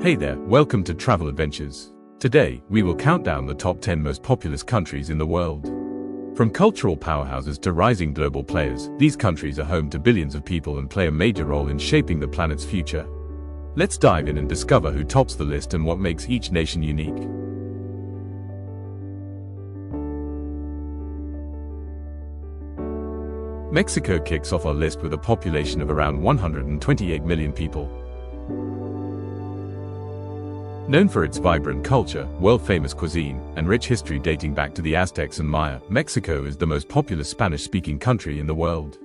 Hey there, welcome to Travel Adventures. Today, we will count down the top 10 most populous countries in the world. From cultural powerhouses to rising global players, these countries are home to billions of people and play a major role in shaping the planet's future. Let's dive in and discover who tops the list and what makes each nation unique. Mexico kicks off our list with a population of around 128 million people. Known for its vibrant culture, world-famous cuisine, and rich history dating back to the Aztecs and Maya, Mexico is the most populous Spanish-speaking country in the world.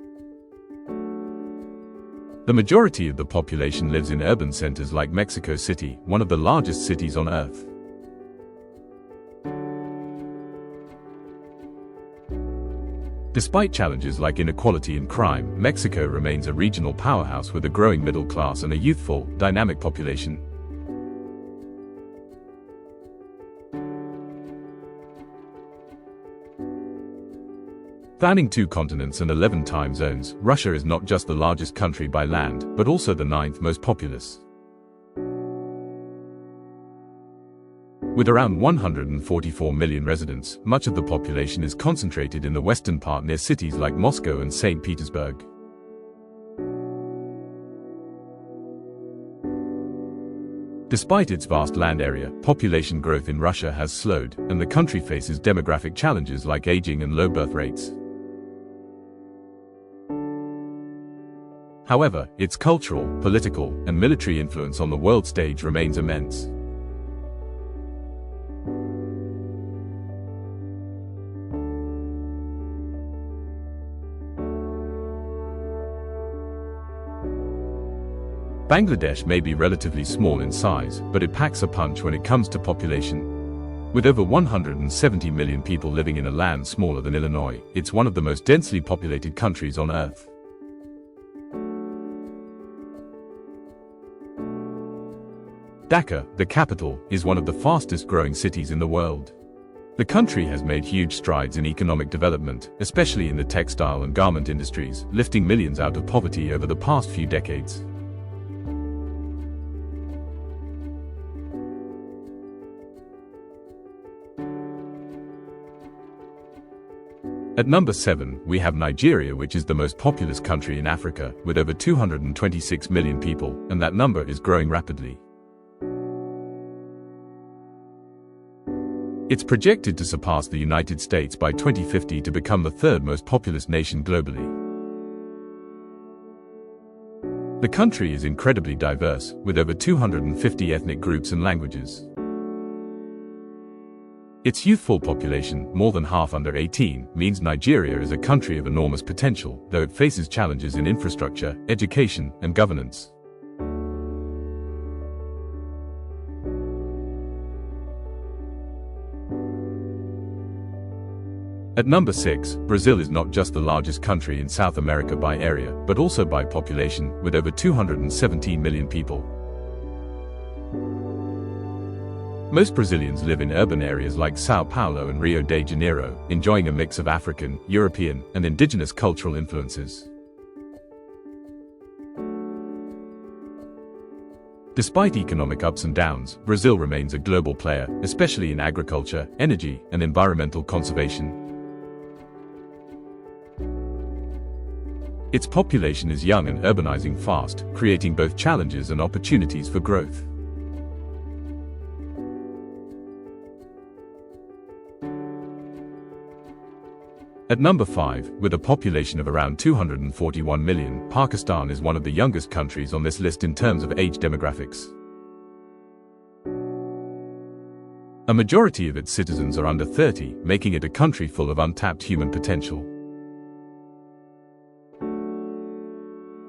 The majority of the population lives in urban centers like Mexico City, one of the largest cities on Earth. Despite challenges like inequality and crime, Mexico remains a regional powerhouse with a growing middle class and a youthful, dynamic population. Spanning 2 continents and 11 time zones, Russia is not just the largest country by land, but also the 9th most populous. With around 144 million residents, much of the population is concentrated in the western part near cities like Moscow and St. Petersburg. Despite its vast land area, population growth in Russia has slowed, and the country faces demographic challenges like aging and low birth rates. However, its cultural, political, and military influence on the world stage remains immense. Bangladesh may be relatively small in size, but it packs a punch when it comes to population. With over 170 million people living in a land smaller than Illinois, it's one of the most densely populated countries on Earth. Dhaka, the capital, is one of the fastest-growing cities in the world. The country has made huge strides in economic development, especially in the textile and garment industries, lifting millions out of poverty over the past few decades. At number 7, we have Nigeria, which is the most populous country in Africa, with over 226 million people, and that number is growing rapidly. It's projected to surpass the United States by 2050 to become the 3rd most populous nation globally. The country is incredibly diverse, with over 250 ethnic groups and languages. Its youthful population, more than half under 18, means Nigeria is a country of enormous potential, though it faces challenges in infrastructure, education, and governance. At number 6, Brazil is not just the largest country in South America by area, but also by population, with over 217 million people. Most Brazilians live in urban areas like São Paulo and Rio de Janeiro, enjoying a mix of African, European, and indigenous cultural influences. Despite economic ups and downs, Brazil remains a global player, especially in agriculture, energy, and environmental conservation. Its population is young and urbanizing fast, creating both challenges and opportunities for growth. At number 5, with a population of around 241 million, Pakistan is one of the youngest countries on this list in terms of age demographics. A majority of its citizens are under 30, making it a country full of untapped human potential.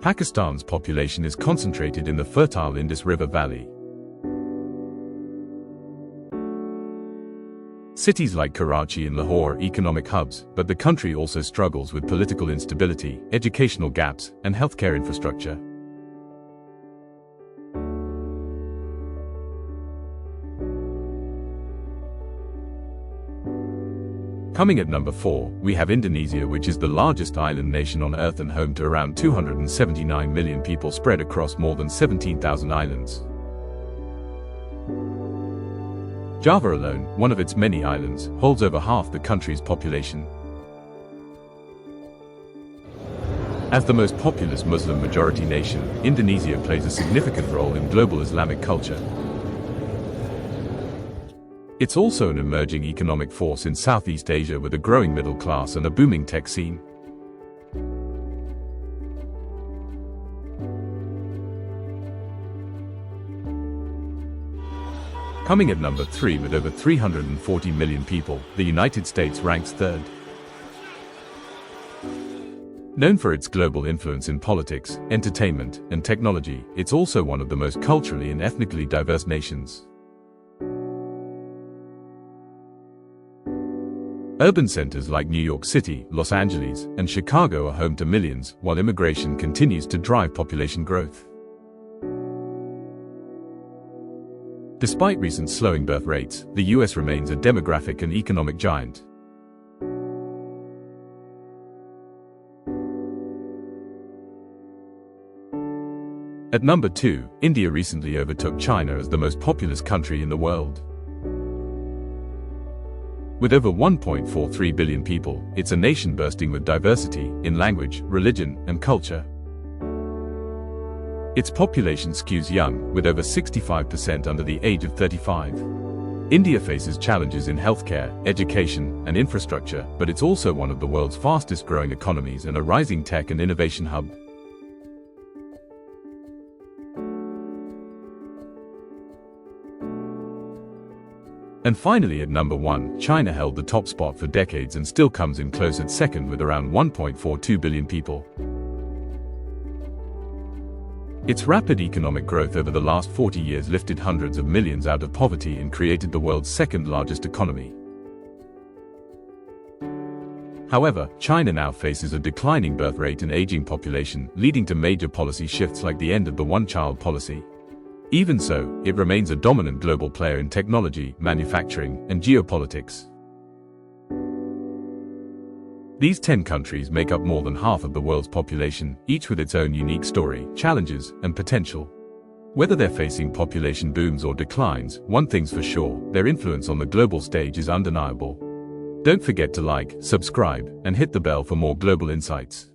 Pakistan's population is concentrated in the fertile Indus River Valley. Cities like Karachi and Lahore are economic hubs, but the country also struggles with political instability, educational gaps, and healthcare infrastructure. Coming at number 4, we have Indonesia, which is the largest island nation on Earth and home to around 279 million people spread across more than 17,000 islands. Java alone, one of its many islands, holds over half the country's population. As the most populous Muslim-majority nation, Indonesia plays a significant role in global Islamic culture. It's also an emerging economic force in Southeast Asia with a growing middle class and a booming tech scene. Coming at number 3 with over 340 million people, the United States ranks third. Known for its global influence in politics, entertainment, and technology, it's also one of the most culturally and ethnically diverse nations. Urban centers like New York City, Los Angeles, and Chicago are home to millions, while immigration continues to drive population growth. Despite recent slowing birth rates, the US remains a demographic and economic giant. At number 2, India recently overtook China as the most populous country in the world. With over 1.43 billion people, it's a nation bursting with diversity in language, religion, and culture. Its population skews young, with over 65% under the age of 35. India faces challenges in healthcare, education, and infrastructure, but it's also one of the world's fastest-growing economies and a rising tech and innovation hub. And finally, at number 1, China held the top spot for decades and still comes in close at second with around 1.42 billion people. Its rapid economic growth over the last 40 years lifted hundreds of millions out of poverty and created the world's second-largest economy. However, China now faces a declining birth rate and aging population, leading to major policy shifts like the end of the one-child policy. Even so, it remains a dominant global player in technology, manufacturing, and geopolitics. These 10 countries make up more than half of the world's population, each with its own unique story, challenges, and potential. Whether they're facing population booms or declines, one thing's for sure, their influence on the global stage is undeniable. Don't forget to like, subscribe, and hit the bell for more global insights.